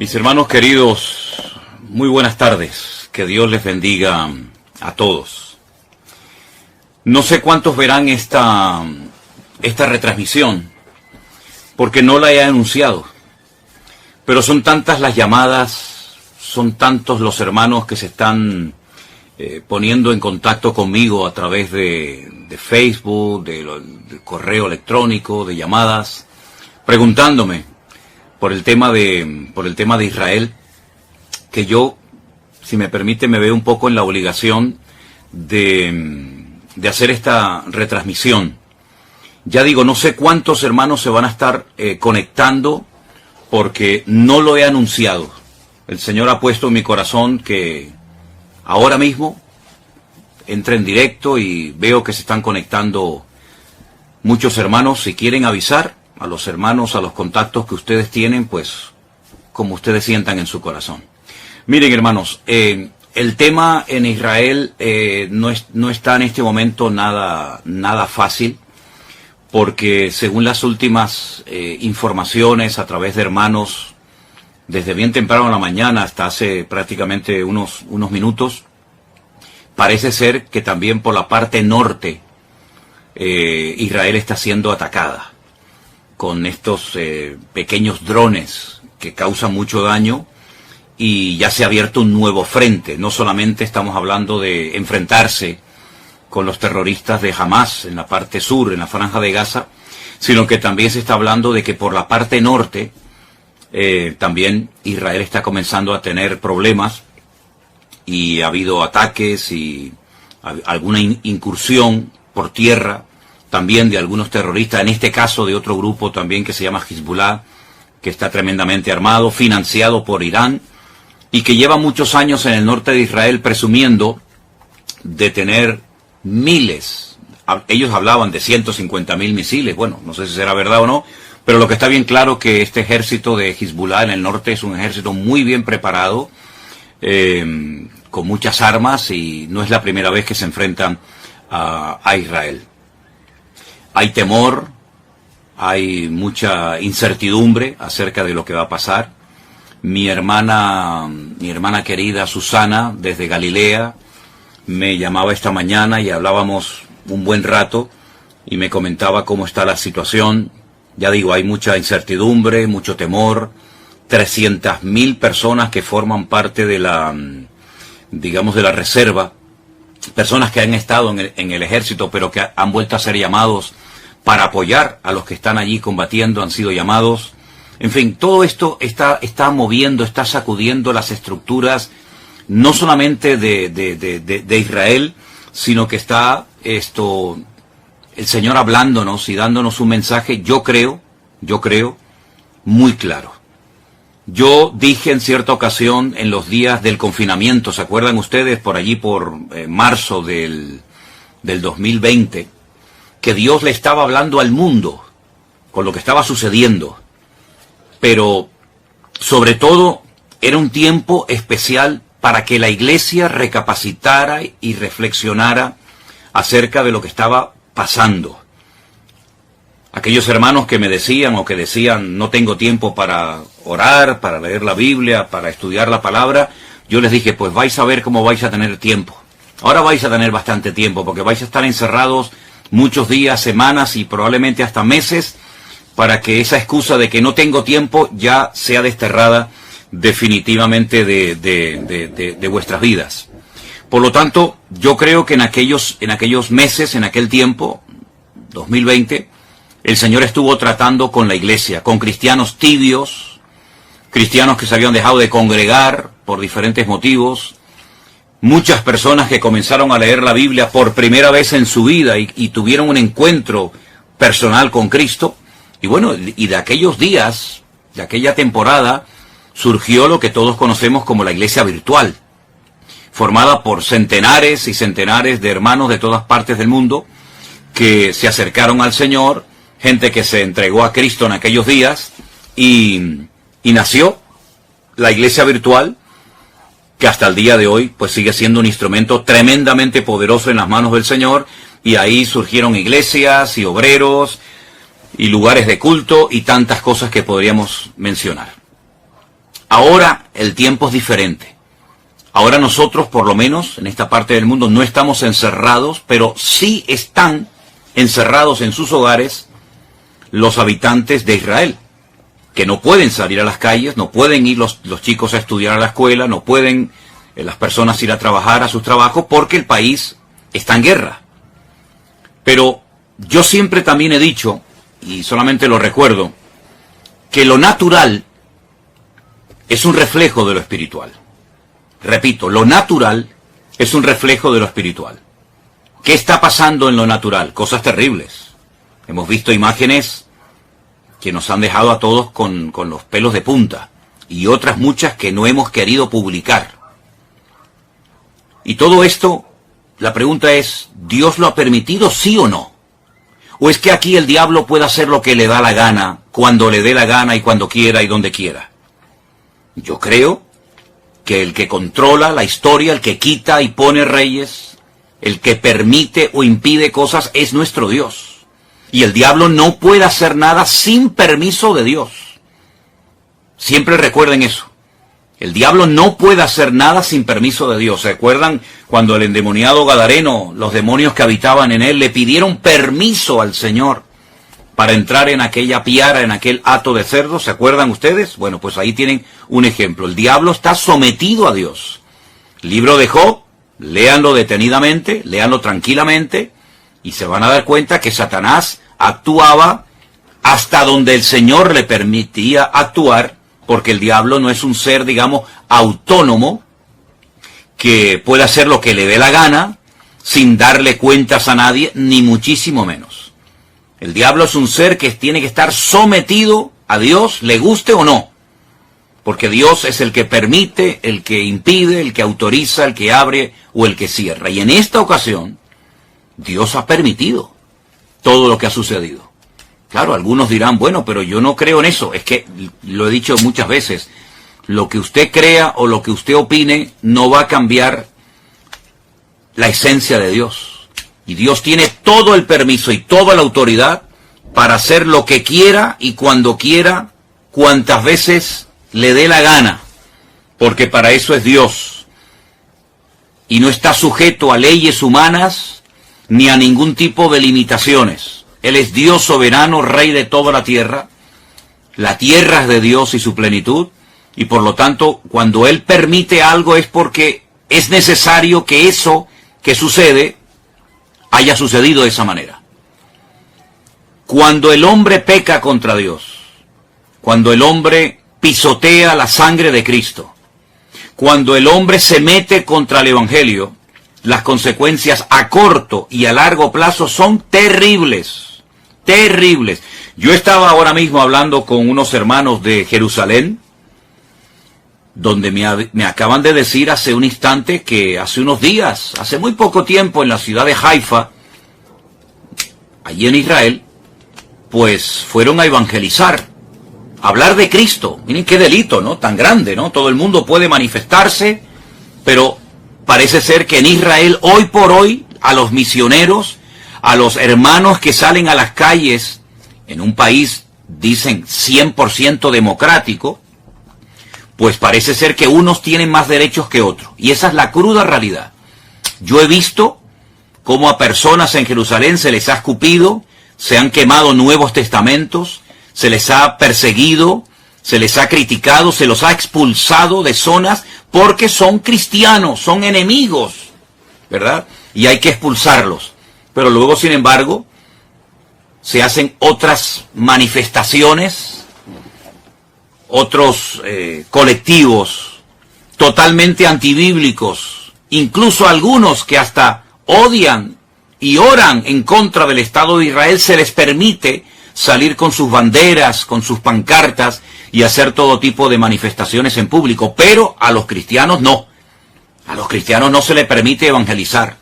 Mis hermanos queridos, muy buenas tardes. Que Dios les bendiga a todos. No sé cuántos verán esta retransmisión, porque no la he anunciado. Pero son tantas las llamadas, son tantos los hermanos que se están poniendo en contacto conmigo a través de Facebook, del correo electrónico, de llamadas, preguntándome por el tema de Israel, que yo, si me permite, me veo un poco en la obligación de hacer esta retransmisión. Ya digo, no sé cuántos hermanos se van a estar conectando, porque no lo he anunciado. El Señor ha puesto en mi corazón que ahora mismo entre en directo y veo que se están conectando muchos hermanos. Si quieren avisar a los hermanos, a los contactos que ustedes tienen, pues como ustedes sientan en su corazón. Miren, hermanos, el tema en Israel no está en este momento nada fácil, porque según las últimas informaciones a través de hermanos, desde bien temprano en la mañana hasta hace prácticamente unos minutos, parece ser que también por la parte norte Israel está siendo atacada con estos pequeños drones que causan mucho daño, y ya se ha abierto un nuevo frente. No solamente estamos hablando de enfrentarse con los terroristas de Hamas en la parte sur, en la franja de Gaza, sino que también se está hablando de que por la parte norte también Israel está comenzando a tener problemas, y ha habido ataques y alguna incursión por tierra también de algunos terroristas, en este caso de otro grupo también que se llama Hezbollah, que está tremendamente armado, financiado por Irán, y que lleva muchos años en el norte de Israel presumiendo de tener miles. Ellos hablaban de 150.000 misiles. Bueno, no sé si será verdad o no, pero lo que está bien claro que este ejército de Hezbollah en el norte es un ejército muy bien preparado, con muchas armas, y no es la primera vez que se enfrentan a Israel. Hay temor, hay mucha incertidumbre acerca de lo que va a pasar. Mi hermana querida Susana, desde Galilea, me llamaba esta mañana y hablábamos un buen rato, y me comentaba cómo está la situación. Ya digo, hay mucha incertidumbre, mucho temor. 300.000 personas que forman parte de la, digamos, de la reserva, personas que han estado en el ejército, pero que han vuelto a ser llamados para apoyar a los que están allí combatiendo, han sido llamados. En fin, todo esto está moviendo, está sacudiendo las estructuras, no solamente de Israel, sino que está el Señor hablándonos y dándonos un mensaje, yo creo, muy claro. Yo dije en cierta ocasión, en los días del confinamiento, ¿se acuerdan ustedes? Por allí, por marzo del 2020, que Dios le estaba hablando al mundo con lo que estaba sucediendo. Pero, sobre todo, era un tiempo especial para que la iglesia recapacitara y reflexionara acerca de lo que estaba pasando. Aquellos hermanos que me decían o que decían, no tengo tiempo para orar, para leer la Biblia, para estudiar la palabra, yo les dije, pues vais a ver cómo vais a tener tiempo. Ahora vais a tener bastante tiempo, porque vais a estar encerrados muchos días, semanas y probablemente hasta meses, para que esa excusa de que no tengo tiempo ya sea desterrada definitivamente de vuestras vidas. Por lo tanto, yo creo que en aquellos meses, en aquel tiempo, 2020, el Señor estuvo tratando con la iglesia, con cristianos tibios, cristianos que se habían dejado de congregar por diferentes motivos, muchas personas que comenzaron a leer la Biblia por primera vez en su vida y tuvieron un encuentro personal con Cristo. Y bueno, y de aquellos días, de aquella temporada, surgió lo que todos conocemos como la iglesia virtual, formada por centenares y centenares de hermanos de todas partes del mundo que se acercaron al Señor, gente que se entregó a Cristo en aquellos días, y nació la iglesia virtual, que hasta el día de hoy pues sigue siendo un instrumento tremendamente poderoso en las manos del Señor, y ahí surgieron iglesias y obreros y lugares de culto y tantas cosas que podríamos mencionar. Ahora el tiempo es diferente. Ahora nosotros, por lo menos en esta parte del mundo, no estamos encerrados, pero sí están encerrados en sus hogares los habitantes de Israel, que no pueden salir a las calles, no pueden ir los chicos a estudiar a la escuela, no pueden las personas ir a trabajar a sus trabajos porque el país está en guerra. Pero yo siempre también he dicho, y solamente lo recuerdo, que lo natural es un reflejo de lo espiritual. Repito, lo natural es un reflejo de lo espiritual. ¿Qué está pasando en lo natural? Cosas terribles. Hemos visto imágenes que nos han dejado a todos con los pelos de punta, y otras muchas que no hemos querido publicar. Y todo esto, la pregunta es, ¿Dios lo ha permitido, sí o no? ¿O es que aquí el diablo puede hacer lo que le da la gana, cuando le dé la gana y cuando quiera y donde quiera? Yo creo que el que controla la historia, el que quita y pone reyes, el que permite o impide cosas es nuestro Dios. Y el diablo no puede hacer nada sin permiso de Dios. Siempre recuerden eso. El diablo no puede hacer nada sin permiso de Dios. ¿Se acuerdan cuando el endemoniado Gadareno, los demonios que habitaban en él, le pidieron permiso al Señor para entrar en aquella piara, en aquel hato de cerdo? ¿Se acuerdan ustedes? Bueno, pues ahí tienen un ejemplo. El diablo está sometido a Dios. Libro de Job, léanlo detenidamente, léanlo tranquilamente, y se van a dar cuenta que Satanás actuaba hasta donde el Señor le permitía actuar, porque el diablo no es un ser, digamos, autónomo, que puede hacer lo que le dé la gana, sin darle cuentas a nadie, ni muchísimo menos. El diablo es un ser que tiene que estar sometido a Dios, le guste o no, porque Dios es el que permite, el que impide, el que autoriza, el que abre o el que cierra. Y en esta ocasión, Dios ha permitido todo lo que ha sucedido. Claro, algunos dirán, bueno, pero yo no creo en eso. Es que, lo he dicho muchas veces, lo que usted crea o lo que usted opine no va a cambiar la esencia de Dios. Y Dios tiene todo el permiso y toda la autoridad para hacer lo que quiera y cuando quiera, cuantas veces le dé la gana, porque para eso es Dios. Y no está sujeto a leyes humanas ni a ningún tipo de limitaciones. Él es Dios soberano, Rey de toda la tierra es de Dios y su plenitud, y por lo tanto, cuando Él permite algo es porque es necesario que eso que sucede haya sucedido de esa manera. Cuando el hombre peca contra Dios, cuando el hombre pisotea la sangre de Cristo, cuando el hombre se mete contra el Evangelio, las consecuencias a corto y a largo plazo son terribles, terribles. Yo estaba ahora mismo hablando con unos hermanos de Jerusalén, donde me acaban de decir hace un instante que hace unos días, hace muy poco tiempo, en la ciudad de Haifa, allí en Israel, pues fueron a evangelizar, a hablar de Cristo. Miren qué delito, ¿no? Tan grande, ¿no? Todo el mundo puede manifestarse, pero parece ser que en Israel, hoy por hoy, a los misioneros, a los hermanos que salen a las calles, en un país, dicen, 100% democrático, pues parece ser que unos tienen más derechos que otros. Y esa es la cruda realidad. Yo he visto cómo a personas en Jerusalén se les ha escupido, se han quemado nuevos testamentos, se les ha perseguido, se les ha criticado, se los ha expulsado de zonas porque son cristianos, son enemigos, ¿verdad? Y hay que expulsarlos. Pero luego, sin embargo, se hacen otras manifestaciones, otros colectivos totalmente antibíblicos, incluso algunos que hasta odian y oran en contra del Estado de Israel, se les permite salir con sus banderas, con sus pancartas y hacer todo tipo de manifestaciones en público, pero a los cristianos no. A los cristianos no se les permite evangelizar.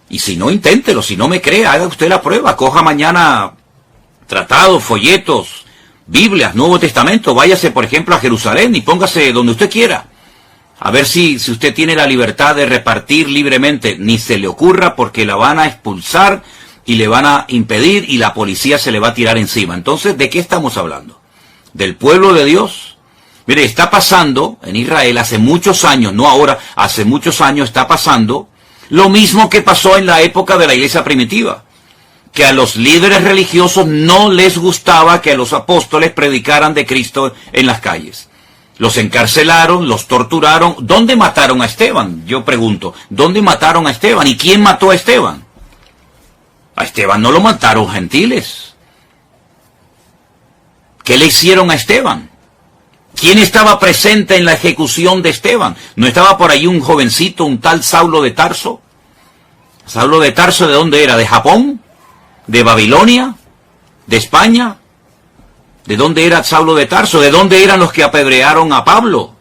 Y si no, inténtelo, si no me cree, haga usted la prueba, coja mañana tratados, folletos, Biblias, Nuevo Testamento, váyase por ejemplo a Jerusalén y póngase donde usted quiera. A ver si usted tiene la libertad de repartir libremente. Ni se le ocurra, porque la van a expulsar y le van a impedir y la policía se le va a tirar encima. Entonces, ¿de qué estamos hablando? ¿Del pueblo de Dios? Mire, está pasando en Israel hace muchos años, no ahora, hace muchos años está pasando lo mismo que pasó en la época de la iglesia primitiva, que a los líderes religiosos no les gustaba que los apóstoles predicaran de Cristo en las calles. Los encarcelaron, los torturaron. ¿Dónde mataron a Esteban? Yo pregunto, ¿dónde mataron a Esteban? ¿Y quién mató a Esteban? A Esteban no lo mataron gentiles. ¿Qué le hicieron a Esteban? ¿Quién estaba presente en la ejecución de Esteban? ¿No estaba por ahí un jovencito, un tal Saulo de Tarso? ¿Saulo de Tarso de dónde era? ¿De Japón? ¿De Babilonia? ¿De España? ¿De dónde era Saulo de Tarso? ¿De dónde eran los que apedrearon a Pablo?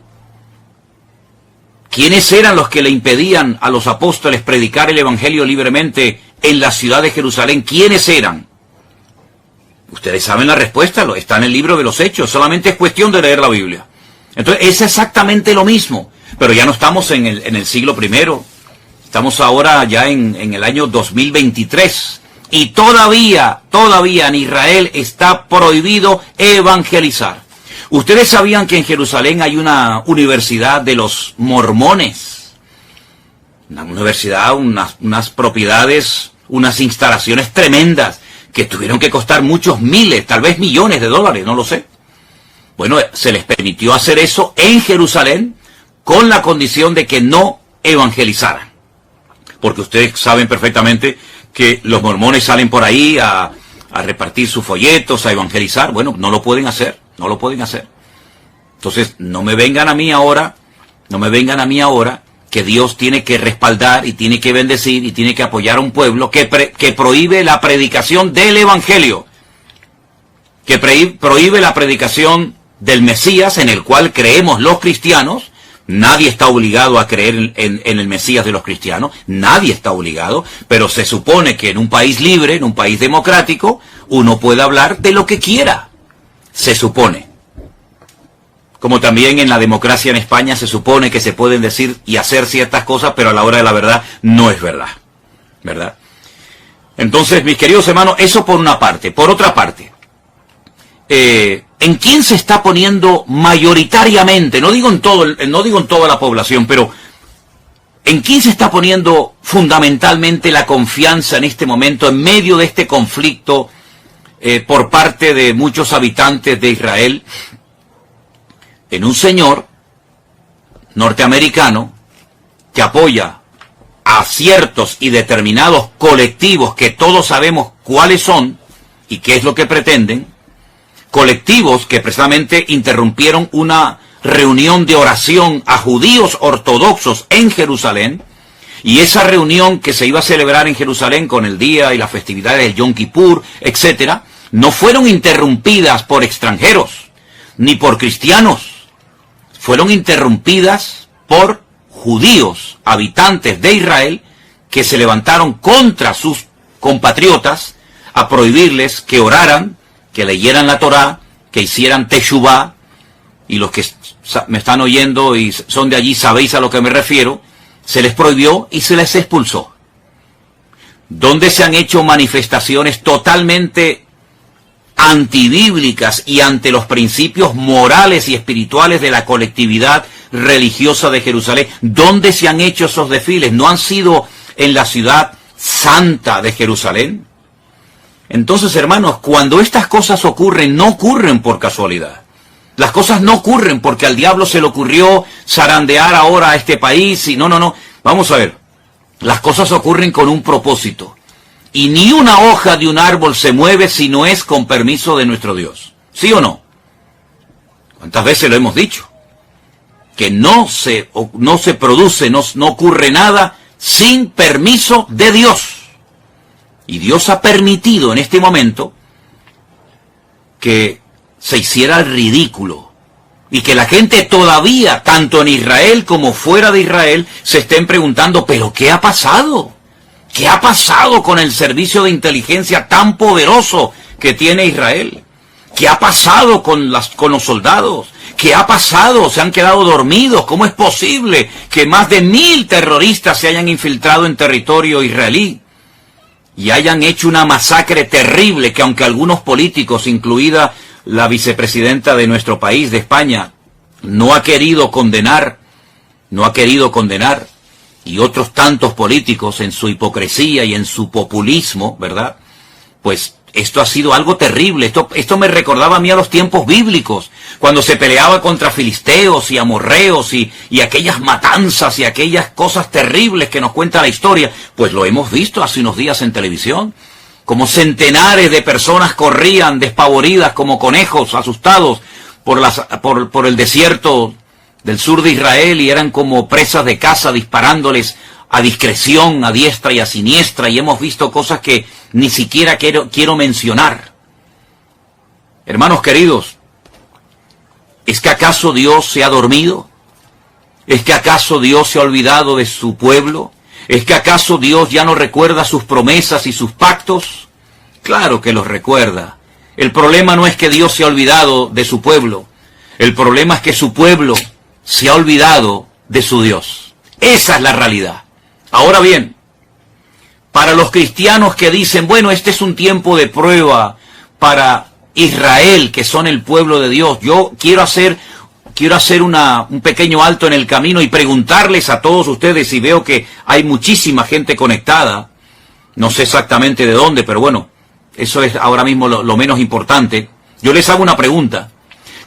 ¿Quiénes eran los que le impedían a los apóstoles predicar el evangelio libremente en la ciudad de Jerusalén? ¿Quiénes eran? Ustedes saben la respuesta, está en el libro de los Hechos, solamente es cuestión de leer la Biblia. Entonces es exactamente lo mismo, pero ya no estamos en el siglo I, estamos ahora ya en el año 2023. Y todavía en Israel está prohibido evangelizar. Ustedes sabían que en Jerusalén hay una universidad de los mormones. Una universidad, unas propiedades, unas instalaciones tremendas que tuvieron que costar muchos miles, tal vez millones de dólares, no lo sé. Bueno, se les permitió hacer eso en Jerusalén con la condición de que no evangelizaran. Porque ustedes saben perfectamente que los mormones salen por ahí a repartir sus folletos, a evangelizar. Bueno, no lo pueden hacer, no lo pueden hacer. Entonces, no me vengan a mí ahora que Dios tiene que respaldar y tiene que bendecir y tiene que apoyar a un pueblo que prohíbe la predicación del evangelio, que prohíbe la predicación del Mesías en el cual creemos los cristianos. Nadie está obligado a creer en el Mesías de los cristianos, nadie está obligado, pero se supone que en un país libre, en un país democrático, uno puede hablar de lo que quiera, se supone. Como también en la democracia en España se supone que se pueden decir y hacer ciertas cosas, pero a la hora de la verdad no es verdad, ¿verdad? Entonces, mis queridos hermanos, eso por una parte. Por otra parte, ¿en quién se está poniendo mayoritariamente? No digo en toda la población, pero ¿en quién se está poniendo fundamentalmente la confianza en este momento, en medio de este conflicto por parte de muchos habitantes de Israel? En un señor norteamericano que apoya a ciertos y determinados colectivos que todos sabemos cuáles son y qué es lo que pretenden. Colectivos que precisamente interrumpieron una reunión de oración a judíos ortodoxos en Jerusalén, y esa reunión que se iba a celebrar en Jerusalén con el día y las festividades del Yom Kippur, etcétera, no fueron interrumpidas por extranjeros, ni por cristianos, fueron interrumpidas por judíos, habitantes de Israel, que se levantaron contra sus compatriotas a prohibirles que oraran, que leyeran la Torá, que hicieran teshuvá, y los que me están oyendo y son de allí sabéis a lo que me refiero, se les prohibió y se les expulsó. Donde se han hecho manifestaciones totalmente antibíblicas y ante los principios morales y espirituales de la colectividad religiosa de Jerusalén. ¿Dónde se han hecho esos desfiles? ¿No han sido en la ciudad santa de Jerusalén? Entonces, hermanos, cuando estas cosas ocurren, no ocurren por casualidad. Las cosas no ocurren porque al diablo se le ocurrió zarandear ahora a este país y no. Vamos a ver, las cosas ocurren con un propósito. Y ni una hoja de un árbol se mueve si no es con permiso de nuestro Dios. ¿Sí o no? ¿Cuántas veces lo hemos dicho? Que no se produce, no ocurre nada sin permiso de Dios. Y Dios ha permitido en este momento que se hiciera el ridículo. Y que la gente todavía, tanto en Israel como fuera de Israel, se estén preguntando, ¿pero qué ha pasado? ¿Qué ha pasado con el servicio de inteligencia tan poderoso que tiene Israel? ¿Qué ha pasado con los soldados? ¿Qué ha pasado? ¿Se han quedado dormidos? ¿Cómo es posible que más de 1000 terroristas se hayan infiltrado en territorio israelí y hayan hecho una masacre terrible que, aunque algunos políticos, incluida la vicepresidenta de nuestro país, de España, no ha querido condenar, y otros tantos políticos en su hipocresía y en su populismo, ¿verdad? Pues esto ha sido algo terrible. Esto me recordaba a mí a los tiempos bíblicos, cuando se peleaba contra filisteos y amorreos y aquellas matanzas y aquellas cosas terribles que nos cuenta la historia. Pues lo hemos visto hace unos días en televisión, como centenares de personas corrían despavoridas como conejos asustados por el desierto del sur de Israel y eran como presas de caza disparándoles a discreción, a diestra y a siniestra, y hemos visto cosas que ni siquiera quiero mencionar. Hermanos queridos, ¿es que acaso Dios se ha dormido? ¿Es que acaso Dios se ha olvidado de su pueblo? ¿Es que acaso Dios ya no recuerda sus promesas y sus pactos? Claro que los recuerda. El problema no es que Dios se ha olvidado de su pueblo. El problema es que su pueblo se ha olvidado de su Dios. Esa es la realidad. Ahora bien, para los cristianos que dicen, bueno, este es un tiempo de prueba para Israel, que son el pueblo de Dios, yo quiero hacer un pequeño alto en el camino y preguntarles a todos ustedes, y veo que hay muchísima gente conectada, no sé exactamente de dónde, pero bueno, eso es ahora mismo lo menos importante. Yo les hago una pregunta.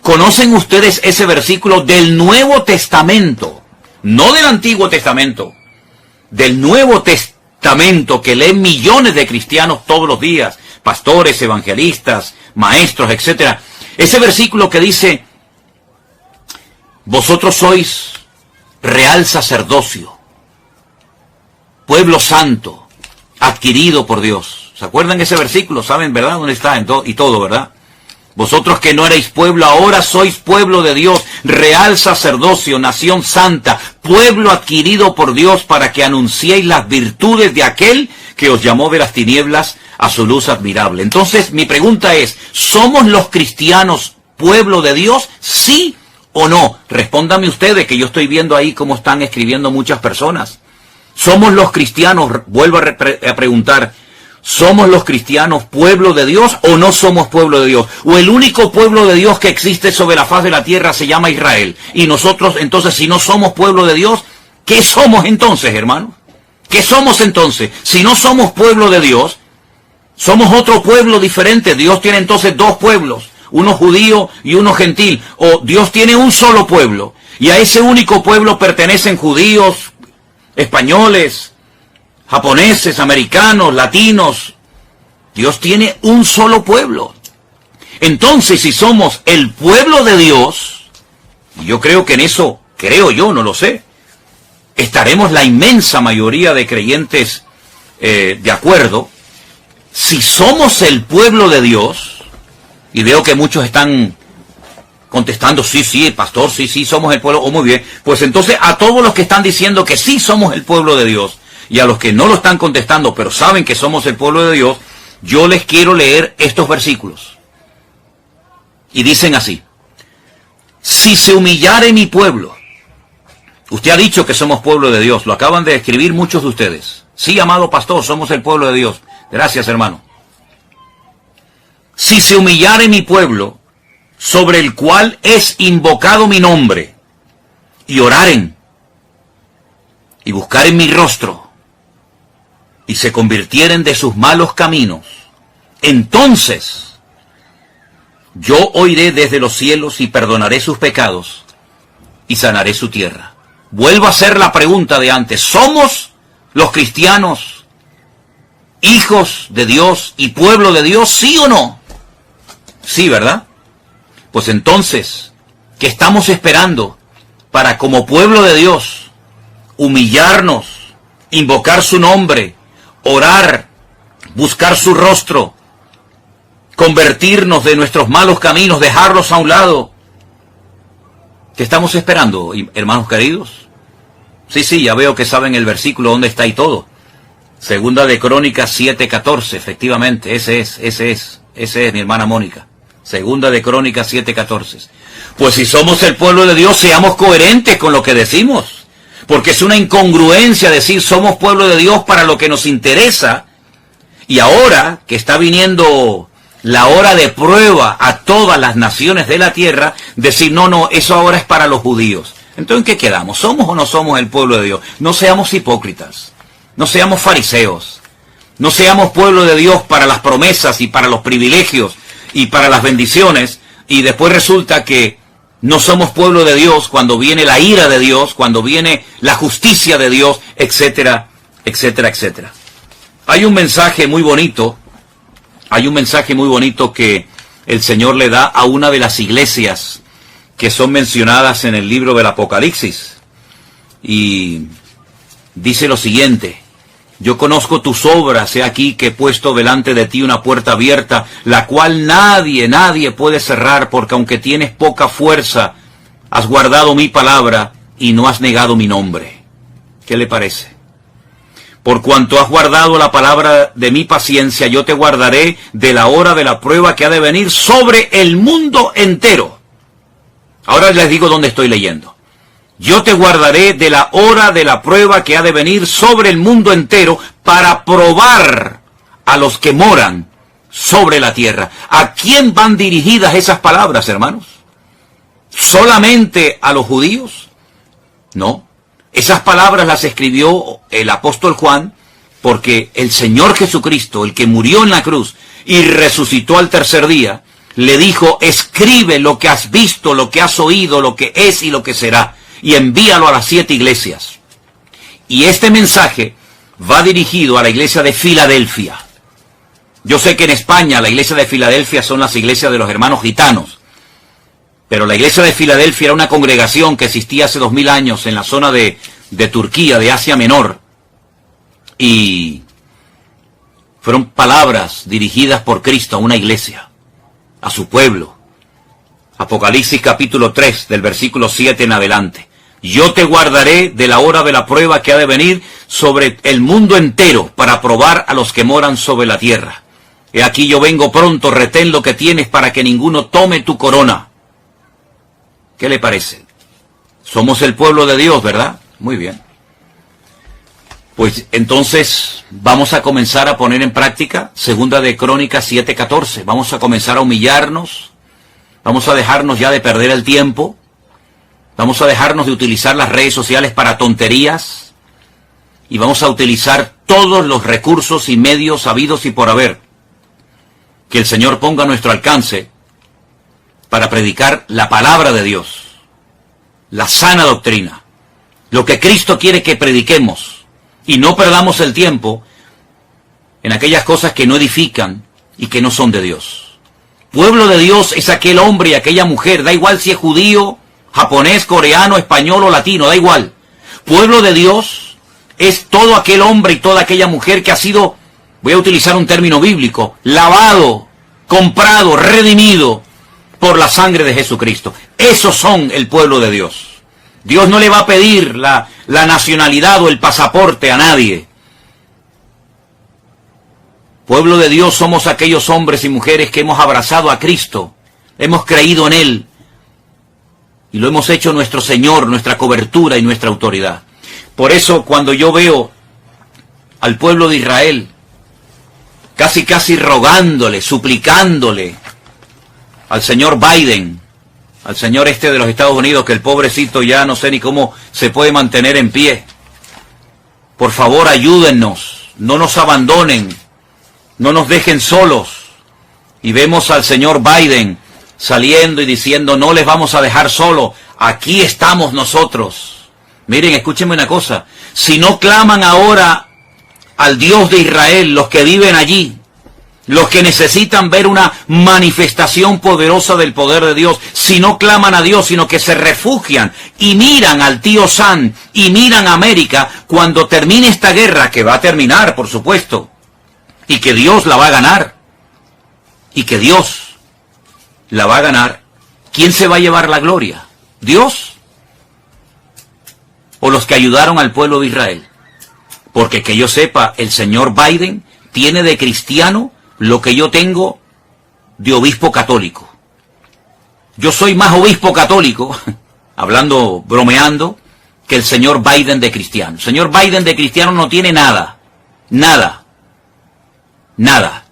¿Conocen ustedes ese versículo del Nuevo Testamento? No del Antiguo Testamento, del Nuevo Testamento que leen millones de cristianos todos los días, pastores, evangelistas, maestros, etc. Ese versículo que dice, vosotros sois real sacerdocio, pueblo santo, adquirido por Dios. ¿Se acuerdan ese versículo? ¿Saben, verdad? ¿Dónde está? Y todo, ¿verdad? Vosotros que no erais pueblo, ahora sois pueblo de Dios, real sacerdocio, nación santa, pueblo adquirido por Dios para que anunciéis las virtudes de aquel que os llamó de las tinieblas a su luz admirable. Entonces, mi pregunta es, ¿somos los cristianos pueblo de Dios? ¿Sí o no? Respóndanme ustedes, que yo estoy viendo ahí cómo están escribiendo muchas personas. ¿Somos los cristianos, vuelvo a preguntar, ¿somos los cristianos pueblo de Dios o no somos pueblo de Dios? ¿O el único pueblo de Dios que existe sobre la faz de la tierra se llama Israel? Y nosotros, entonces, si no somos pueblo de Dios, ¿qué somos entonces, hermanos? ¿Qué somos entonces? Si no somos pueblo de Dios, somos otro pueblo diferente. Dios tiene entonces dos pueblos, uno judío y uno gentil. O Dios tiene un solo pueblo, y a ese único pueblo pertenecen judíos, españoles, japoneses, americanos, latinos. Dios tiene un solo pueblo. Entonces, si somos el pueblo de Dios, y yo creo que en eso, no lo sé, estaremos la inmensa mayoría de creyentes de acuerdo. Si somos el pueblo de Dios, y veo que muchos están contestando, sí, pastor, sí, somos el pueblo, muy bien, pues entonces a todos los que están diciendo que sí somos el pueblo de Dios, y a los que no lo están contestando, pero saben que somos el pueblo de Dios, yo les quiero leer estos versículos. Y dicen así: si se humillare mi pueblo. Usted ha dicho que somos pueblo de Dios, lo acaban de escribir muchos de ustedes. Sí, amado pastor, somos el pueblo de Dios. Gracias, hermano. Si se humillare mi pueblo, sobre el cual es invocado mi nombre, y oraren, y buscaren mi rostro, y se convirtieren de sus malos caminos, entonces yo oiré desde los cielos y perdonaré sus pecados y sanaré su tierra. Vuelvo a hacer la pregunta de antes: ¿somos los cristianos hijos de Dios y pueblo de Dios, sí o no? Sí, ¿verdad? Pues entonces, ¿qué estamos esperando para, como pueblo de Dios, humillarnos, invocar su nombre, orar, buscar su rostro, convertirnos de nuestros malos caminos, dejarlos a un lado? ¿Qué estamos esperando, hermanos queridos? Sí, ya veo que saben el versículo donde está y todo. Segunda de Crónicas 7:14, efectivamente, ese es mi hermana Mónica. Segunda de Crónicas 7:14. Pues si somos el pueblo de Dios, seamos coherentes con lo que decimos. Porque es una incongruencia decir somos pueblo de Dios para lo que nos interesa. Y ahora que está viniendo la hora de prueba a todas las naciones de la tierra, decir, no, eso ahora es para los judíos. Entonces, ¿en qué quedamos? ¿Somos o no somos el pueblo de Dios? No seamos hipócritas, no seamos fariseos, no seamos pueblo de Dios para las promesas y para los privilegios y para las bendiciones, y después resulta que no somos pueblo de Dios cuando viene la ira de Dios, cuando viene la justicia de Dios, etcétera, etcétera, etcétera. Hay un mensaje muy bonito que el Señor le da a una de las iglesias que son mencionadas en el libro del Apocalipsis. Y dice lo siguiente: yo conozco tus obras, he aquí que he puesto delante de ti una puerta abierta, la cual nadie puede cerrar, porque aunque tienes poca fuerza, has guardado mi palabra y no has negado mi nombre. ¿Qué le parece? Por cuanto has guardado la palabra de mi paciencia, yo te guardaré de la hora de la prueba que ha de venir sobre el mundo entero. Ahora les digo dónde estoy leyendo. Yo te guardaré de la hora de la prueba que ha de venir sobre el mundo entero para probar a los que moran sobre la tierra. ¿A quién van dirigidas esas palabras, hermanos? ¿Solamente a los judíos? No. Esas palabras las escribió el apóstol Juan porque el Señor Jesucristo, el que murió en la cruz y resucitó al tercer día, le dijo: escribe lo que has visto, lo que has oído, lo que es y lo que será, y envíalo a las 7 iglesias. Y este mensaje va dirigido a la iglesia de Filadelfia. Yo sé que en España la iglesia de Filadelfia son las iglesias de los hermanos gitanos, pero la iglesia de Filadelfia era una congregación que existía hace 2000 años en la zona de Turquía, de Asia Menor, y fueron palabras dirigidas por Cristo a una iglesia, a su pueblo. Apocalipsis capítulo 3, del versículo 7 en adelante. Yo te guardaré de la hora de la prueba que ha de venir sobre el mundo entero para probar a los que moran sobre la tierra. He aquí yo vengo pronto, retén lo que tienes para que ninguno tome tu corona. ¿Qué le parece? Somos el pueblo de Dios, ¿verdad? Muy bien. Pues entonces vamos a comenzar a poner en práctica Segunda de Crónicas 7:14. Vamos a comenzar a humillarnos. Vamos a dejarnos ya de perder el tiempo. Vamos a dejarnos de utilizar las redes sociales para tonterías. Y vamos a utilizar todos los recursos y medios habidos y por haber que el Señor ponga a nuestro alcance para predicar la palabra de Dios, la sana doctrina, lo que Cristo quiere que prediquemos, y no perdamos el tiempo en aquellas cosas que no edifican y que no son de Dios. Pueblo de Dios es aquel hombre y aquella mujer, da igual si es judío, japonés, coreano, español o latino, da igual. Pueblo de Dios es todo aquel hombre y toda aquella mujer que ha sido, voy a utilizar un término bíblico, lavado, comprado, redimido por la sangre de Jesucristo. Esos son el pueblo de Dios. Dios no le va a pedir la nacionalidad o el pasaporte a nadie. Pueblo de Dios somos aquellos hombres y mujeres que hemos abrazado a Cristo, hemos creído en Él y lo hemos hecho nuestro Señor, nuestra cobertura y nuestra autoridad. Por eso cuando yo veo al pueblo de Israel casi rogándole, suplicándole al señor Biden, al señor de los Estados Unidos, que el pobrecito ya no sé ni cómo se puede mantener en pie. Por favor, ayúdennos, no nos abandonen, no nos dejen solos. Y vemos al señor Biden saliendo y diciendo: no les vamos a dejar solos, aquí estamos nosotros. Miren, escúchenme una cosa, si no claman ahora al Dios de Israel, los que viven allí, los que necesitan ver una manifestación poderosa del poder de Dios, si no claman a Dios, sino que se refugian y miran al tío Sam y miran a América, cuando termine esta guerra, que va a terminar, por supuesto, y que Dios la va a ganar, y que Dios la va a ganar, ¿quién se va a llevar la gloria? ¿Dios? ¿O los que ayudaron al pueblo de Israel? Porque que yo sepa, el señor Biden tiene de cristiano lo que yo tengo de obispo católico. Yo soy más obispo católico, hablando, bromeando, que el señor Biden de cristiano. El señor Biden de cristiano no tiene nada. Nada. Nada.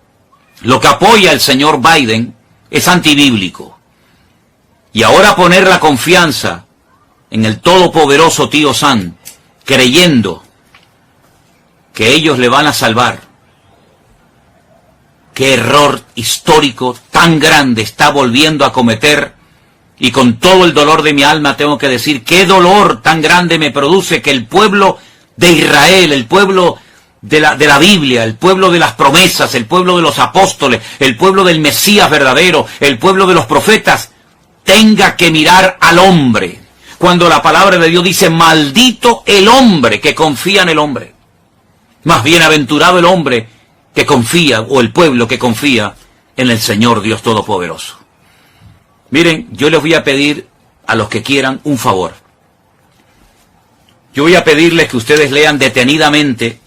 Lo que apoya el señor Biden es antibíblico. Y ahora poner la confianza en el todopoderoso tío Sam, creyendo que ellos le van a salvar. Qué error histórico tan grande está volviendo a cometer, y con todo el dolor de mi alma tengo que decir, qué dolor tan grande me produce que el pueblo de Israel, el pueblo de la Biblia, el pueblo de las promesas, el pueblo de los apóstoles, el pueblo del Mesías verdadero, el pueblo de los profetas, tenga que mirar al hombre, cuando la palabra de Dios dice, maldito el hombre que confía en el hombre. Más bienaventurado el hombre que confía, o el pueblo que confía en el Señor Dios Todopoderoso. Miren, yo les voy a pedir a los que quieran un favor. Yo voy a pedirles que ustedes lean detenidamente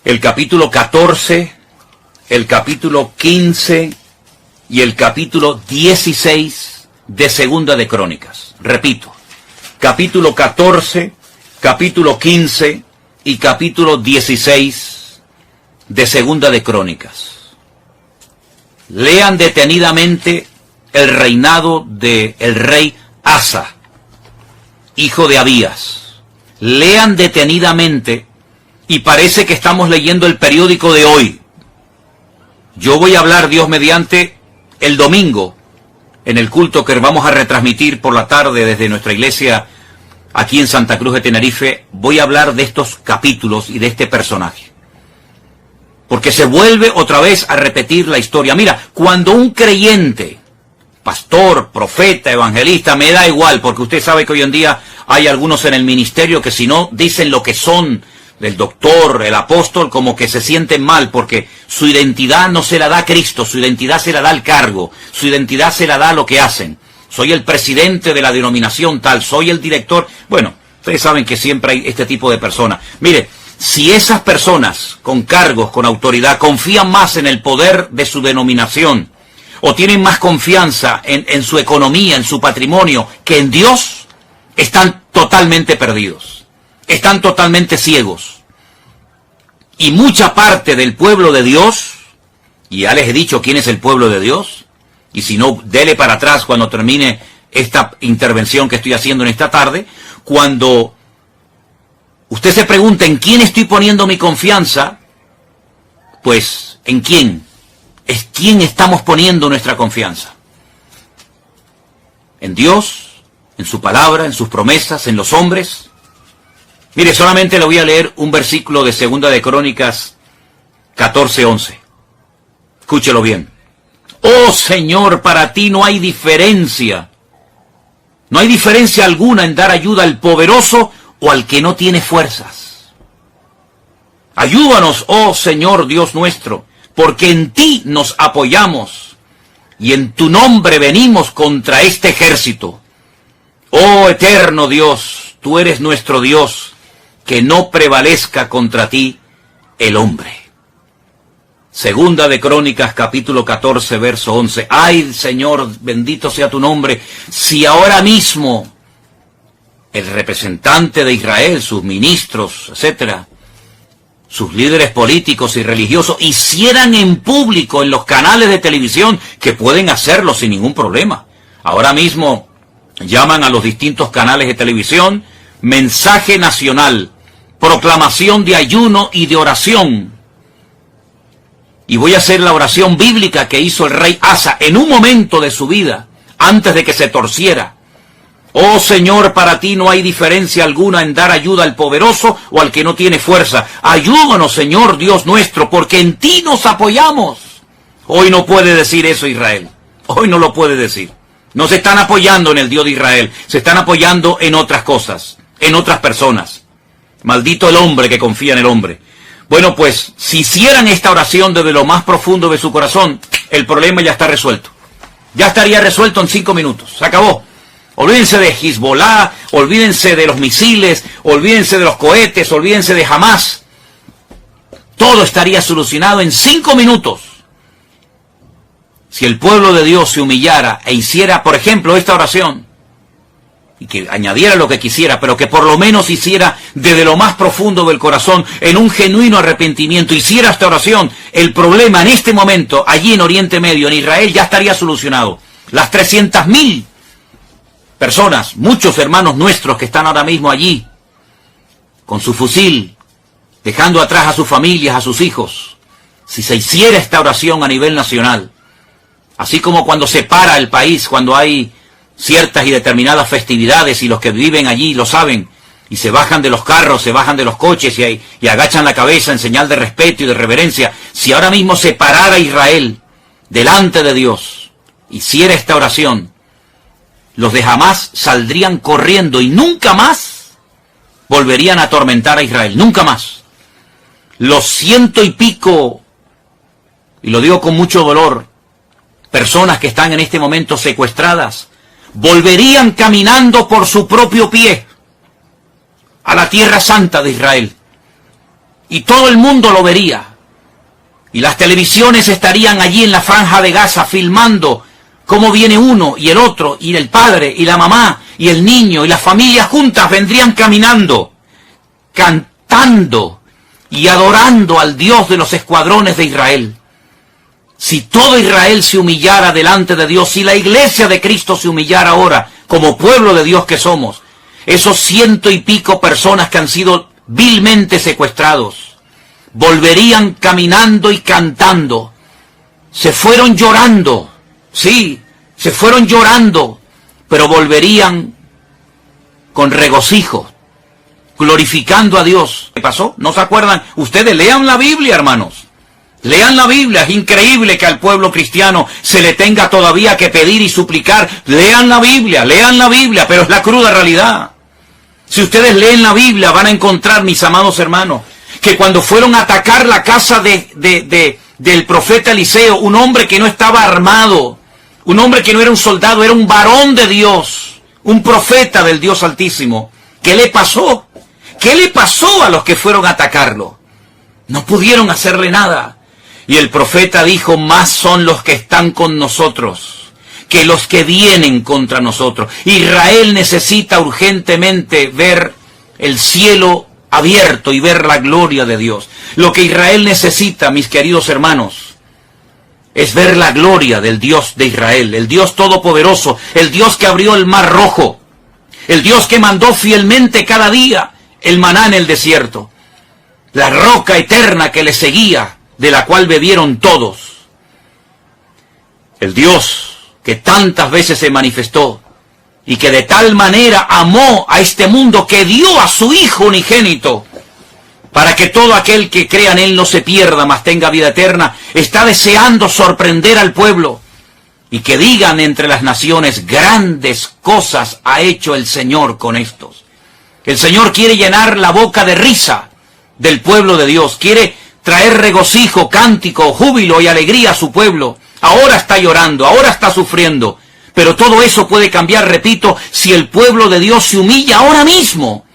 el capítulo 14, el capítulo 15 y el capítulo 16 de Segunda de Crónicas. Repito, capítulo 14, capítulo 15 y capítulo 16 de Segunda de Crónicas. Lean detenidamente el reinado del rey Asa, hijo de Abías. Lean detenidamente, y parece que estamos leyendo el periódico de hoy. Yo voy a hablar, Dios mediante, el domingo, en el culto que vamos a retransmitir por la tarde desde nuestra iglesia aquí en Santa Cruz de Tenerife. Voy a hablar de estos capítulos y de este personaje, porque se vuelve otra vez a repetir la historia. Mira, cuando un creyente, pastor, profeta, evangelista, me da igual, porque usted sabe que hoy en día hay algunos en el ministerio que si no dicen lo que son, el doctor, el apóstol, como que se sienten mal, porque su identidad no se la da Cristo, su identidad se la da el cargo, su identidad se la da lo que hacen. Soy el presidente de la denominación tal, soy el director. Bueno, ustedes saben que siempre hay este tipo de personas. Mire, si esas personas con cargos, con autoridad, confían más en el poder de su denominación, o tienen más confianza en su economía, en su patrimonio, que en Dios, están totalmente perdidos. Están totalmente ciegos. Y mucha parte del pueblo de Dios, y ya les he dicho quién es el pueblo de Dios, y si no, dele para atrás cuando termine esta intervención que estoy haciendo en esta tarde, cuando usted se pregunta en quién estoy poniendo mi confianza, pues, ¿en quién? Es quién estamos poniendo nuestra confianza. ¿En Dios? ¿En su palabra? ¿En sus promesas? ¿En los hombres? Mire, solamente le voy a leer un versículo de Segunda de Crónicas 14:11. Escúchelo bien. Oh Señor, para ti no hay diferencia. No hay diferencia alguna en dar ayuda al poderoso o al que no tiene fuerzas. Ayúdanos, oh Señor Dios nuestro, porque en ti nos apoyamos y en tu nombre venimos contra este ejército. Oh eterno Dios, tú eres nuestro Dios, que no prevalezca contra ti el hombre. Segunda de Crónicas, capítulo 14, verso 11. Ay, Señor, bendito sea tu nombre, si ahora mismo el representante de Israel, sus ministros, etcétera, sus líderes políticos y religiosos, hicieran en público en los canales de televisión, que pueden hacerlo sin ningún problema. Ahora mismo llaman a los distintos canales de televisión, mensaje nacional, proclamación de ayuno y de oración. Y voy a hacer la oración bíblica que hizo el rey Asa en un momento de su vida, antes de que se torciera. Oh Señor, para ti no hay diferencia alguna en dar ayuda al poderoso o al que no tiene fuerza. Ayúdanos, Señor Dios nuestro, porque en ti nos apoyamos. Hoy no puede decir eso Israel. Hoy no lo puede decir. No se están apoyando en el Dios de Israel, se están apoyando en otras cosas, en otras personas. Maldito el hombre que confía en el hombre. Bueno, pues, si hicieran esta oración desde lo más profundo de su corazón, el problema ya está resuelto. Ya estaría resuelto en 5 minutos. Se acabó. Olvídense de Hezbollah, olvídense de los misiles, olvídense de los cohetes, olvídense de Hamás. Todo estaría solucionado en 5 minutos. Si el pueblo de Dios se humillara e hiciera, por ejemplo, esta oración. y que añadiera lo que quisiera, pero que por lo menos hiciera desde lo más profundo del corazón, en un genuino arrepentimiento, hiciera esta oración, el problema en este momento, allí en Oriente Medio, en Israel, ya estaría solucionado. Las 300.000 personas, muchos hermanos nuestros que están ahora mismo allí, con su fusil, dejando atrás a sus familias, a sus hijos, si se hiciera esta oración a nivel nacional, así como cuando se para el país, cuando hay ciertas y determinadas festividades, y los que viven allí lo saben, y se bajan de los carros, se bajan de los coches y agachan la cabeza en señal de respeto y de reverencia, si ahora mismo se parara Israel delante de Dios, hiciera esta oración, los de Hamás saldrían corriendo y nunca más volverían a atormentar a Israel, nunca más. Los 100 y pico, y lo digo con mucho dolor, personas que están en este momento secuestradas, volverían caminando por su propio pie a la tierra santa de Israel. Y todo el mundo lo vería. Y las televisiones estarían allí en la franja de Gaza filmando cómo viene uno y el otro, y el padre y la mamá y el niño y las familias juntas vendrían caminando, cantando y adorando al Dios de los escuadrones de Israel. Si todo Israel se humillara delante de Dios, si la iglesia de Cristo se humillara ahora, como pueblo de Dios que somos, esos 100 y pico personas que han sido vilmente secuestrados, volverían caminando y cantando. Se fueron llorando, sí, se fueron llorando, pero volverían con regocijo, glorificando a Dios. ¿Qué pasó? ¿No se acuerdan? Ustedes lean la Biblia, hermanos. Lean la Biblia. Es increíble que al pueblo cristiano se le tenga todavía que pedir y suplicar. Lean la Biblia, pero es la cruda realidad. Si ustedes leen la Biblia van a encontrar, mis amados hermanos, que cuando fueron a atacar la casa del profeta Eliseo, un hombre que no estaba armado, un hombre que no era un soldado, era un varón de Dios, un profeta del Dios Altísimo. ¿Qué le pasó? ¿Qué le pasó a los que fueron a atacarlo? No pudieron hacerle nada. Y el profeta dijo, más son los que están con nosotros que los que vienen contra nosotros. Israel necesita urgentemente ver el cielo abierto y ver la gloria de Dios. Lo que Israel necesita, mis queridos hermanos, es ver la gloria del Dios de Israel, el Dios todopoderoso, el Dios que abrió el mar rojo, el Dios que mandó fielmente cada día el maná en el desierto, la roca eterna que le seguía, de la cual bebieron todos, el Dios que tantas veces se manifestó y que de tal manera amó a este mundo que dio a su Hijo unigénito para que todo aquel que crea en Él no se pierda, mas tenga vida eterna. Está deseando sorprender al pueblo y que digan entre las naciones, grandes cosas ha hecho el Señor con estos. El Señor quiere llenar la boca de risa del pueblo de Dios, quiere traer regocijo, cántico, júbilo y alegría a su pueblo. Ahora está llorando, ahora está sufriendo, pero todo eso puede cambiar, repito, si el pueblo de Dios se humilla ahora mismo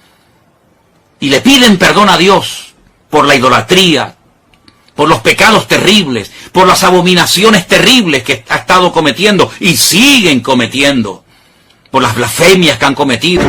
y le piden perdón a Dios por la idolatría, por los pecados terribles, por las abominaciones terribles que ha estado cometiendo y siguen cometiendo, por las blasfemias que han cometido.